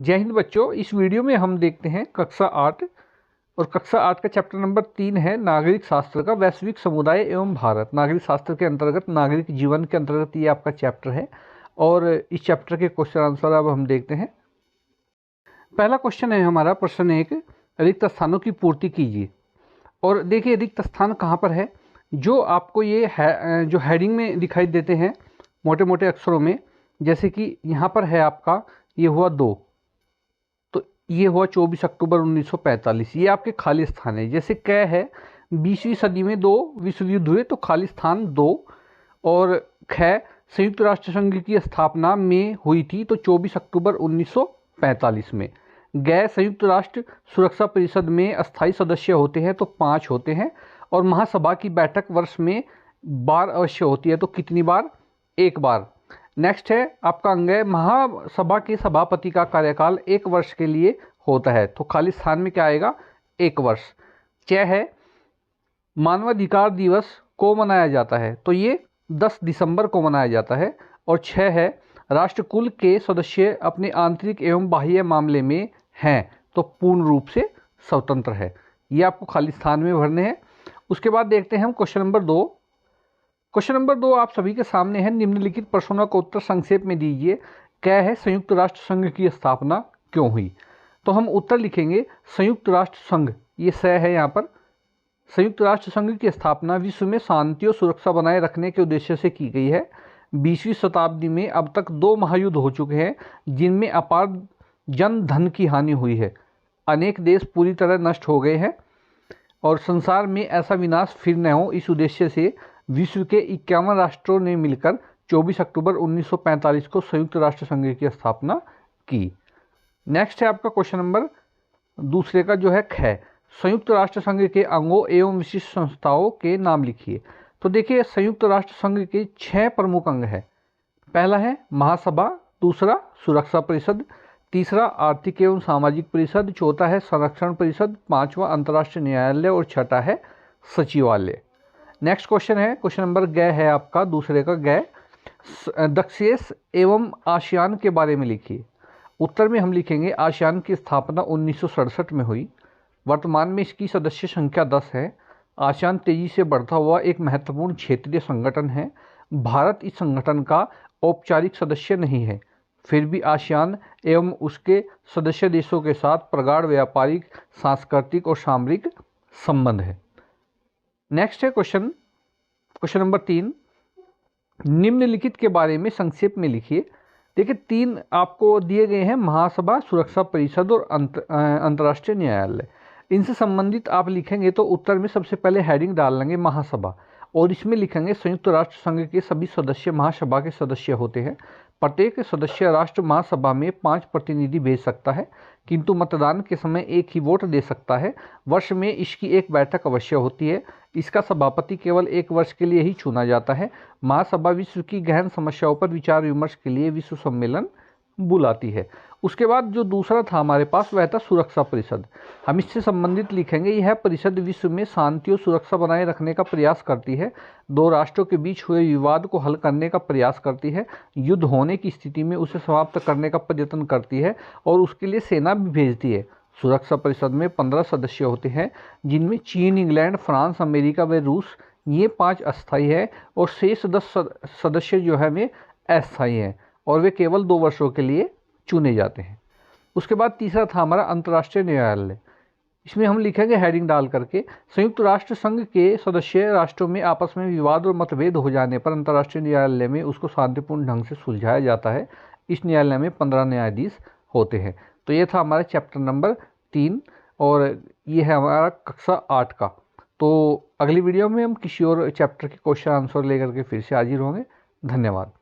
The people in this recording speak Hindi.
जय हिंद बच्चों, इस वीडियो में हम देखते हैं कक्षा 8 और कक्षा 8 का चैप्टर नंबर 3 है नागरिक शास्त्र का वैश्विक समुदाय एवं भारत। नागरिक शास्त्र के अंतर्गत नागरिक जीवन के अंतर्गत ये आपका चैप्टर है और इस चैप्टर के क्वेश्चन आंसर अब हम देखते हैं। पहला क्वेश्चन है हमारा प्रश्न 1, रिक्त स्थानों की पूर्ति कीजिए। और देखिए रिक्त स्थान कहाँ पर है, जो आपको ये है जो हेडिंग में दिखाई देते हैं मोटे मोटे अक्षरों में, जैसे कि यहाँ पर है आपका ये हुआ 2, तो ये हुआ 24 अक्टूबर 1945, ये आपके खाली स्थान है। जैसे क है 20वीं सदी में 2 विश्व युद्ध हुए तो खाली स्थान 2। और ख संयुक्त राष्ट्र संघ की स्थापना में हुई थी तो 24 अक्टूबर 1945 में। गैर संयुक्त राष्ट्र सुरक्षा परिषद में अस्थायी सदस्य होते हैं तो 5 होते हैं। और महासभा की बैठक वर्ष में बार अवश्य होती है तो कितनी बार? 1 बार। नेक्स्ट है आपका अंग है महासभा के सभापति का कार्यकाल 1 वर्ष के लिए होता है तो खाली स्थान में क्या आएगा? 1 वर्ष। 6 है मानवाधिकार दिवस को मनाया जाता है तो ये 10 दिसंबर को मनाया जाता है। और 6 है राष्ट्रकुल के सदस्य अपने आंतरिक एवं बाह्य मामले में हैं तो पूर्ण रूप से स्वतंत्र है। ये आपको खाली स्थान में भरने हैं। उसके बाद देखते हैं हम क्वेश्चन नंबर 2। क्वेश्चन नंबर 2 आप सभी के सामने है। निम्नलिखित प्रश्नों का उत्तर संक्षेप में दीजिए। क्या है संयुक्त राष्ट्र संघ की स्थापना क्यों हुई? तो हम उत्तर लिखेंगे संयुक्त राष्ट्र संघ, ये स है यहाँ पर। संयुक्त राष्ट्र संघ की स्थापना विश्व में शांति और सुरक्षा बनाए रखने के उद्देश्य से की गई है। 20वीं शताब्दी में अब तक 2 महायुद्ध हो चुके हैं जिनमें अपार जन धन की हानि हुई है। अनेक देश पूरी तरह नष्ट हो गए हैं और संसार में ऐसा विनाश फिर न हो, इस उद्देश्य से विश्व के 51 राष्ट्रों ने मिलकर 24 अक्टूबर 1945 को संयुक्त राष्ट्र संघ की स्थापना की। नेक्स्ट है आपका क्वेश्चन नंबर दूसरे का जो है ख, संयुक्त राष्ट्र संघ के अंगों एवं विशिष्ट संस्थाओं के नाम लिखिए। तो देखिए संयुक्त राष्ट्र संघ के 6 प्रमुख अंग है। पहला है महासभा, दूसरा सुरक्षा परिषद, तीसरा आर्थिक एवं सामाजिक परिषद, चौथा है संरक्षण परिषद, पांचवा अंतर्राष्ट्रीय न्यायालय और छठा है सचिवालय। नेक्स्ट क्वेश्चन है क्वेश्चन नंबर ग है आपका दूसरे का ग, दक्षेस एवं आसियान के बारे में लिखिए। उत्तर में हम लिखेंगे आसियान की स्थापना 1967 में हुई। वर्तमान में इसकी सदस्य संख्या 10 है। आसियान तेजी से बढ़ता हुआ एक महत्वपूर्ण क्षेत्रीय संगठन है। भारत इस संगठन का औपचारिक सदस्य नहीं है, फिर भी आसियान एवं उसके सदस्य देशों के साथ प्रगाढ़ व्यापारिक, सांस्कृतिक और सामरिक संबंध है। नेक्स्ट है क्वेश्चन नंबर 3, निम्नलिखित के बारे में संक्षेप में लिखिए। देखिए 3 आपको दिए गए हैं, महासभा, सुरक्षा परिषद और अंतर्राष्ट्रीय न्यायालय। इनसे संबंधित आप लिखेंगे तो उत्तर में सबसे पहले हेडिंग डाल लेंगे महासभा और इसमें लिखेंगे संयुक्त राष्ट्र संघ के सभी सदस्य महासभा के सदस्य होते हैं। प्रत्येक सदस्य राष्ट्र महासभा में 5 प्रतिनिधि भेज सकता है किंतु मतदान के समय 1 ही वोट दे सकता है। वर्ष में इसकी 1 बैठक अवश्य होती है। इसका सभापति केवल 1 वर्ष के लिए ही चुना जाता है। महासभा विश्व की गहन समस्याओं पर विचार विमर्श के लिए विश्व सम्मेलन बुलाती है। उसके बाद जो दूसरा था हमारे पास वह था सुरक्षा परिषद। हम इससे संबंधित लिखेंगे यह परिषद विश्व में शांति और सुरक्षा बनाए रखने का प्रयास करती है, 2 राष्ट्रों के बीच हुए विवाद को हल करने का प्रयास करती है, युद्ध होने की स्थिति में उसे समाप्त करने का प्रयत्न करती है और उसके लिए सेना भी भेजती है। सुरक्षा परिषद में 15 सदस्य होते हैं जिनमें चीन, इंग्लैंड, फ्रांस, अमेरिका व रूस, ये 5 अस्थायी है और शेष 10 सदस्य जो है वे अस्थायी हैं और वे केवल 2 वर्षों के लिए चुने जाते हैं। उसके बाद तीसरा था हमारा अंतर्राष्ट्रीय न्यायालय। इसमें हम लिखेंगे हेडिंग डाल करके संयुक्त राष्ट्र संघ के सदस्य राष्ट्रों में आपस में विवाद और मतभेद हो जाने पर अंतर्राष्ट्रीय न्यायालय में उसको शांतिपूर्ण ढंग से सुलझाया जाता है। इस न्यायालय में 15 न्यायाधीश होते हैं। तो ये था हमारा चैप्टर नंबर 3 और ये है हमारा कक्षा 8 का। तो अगली वीडियो में हम किसी और चैप्टर के क्वेश्चन आंसर लेकर के फिर से हाजिर होंगे। धन्यवाद।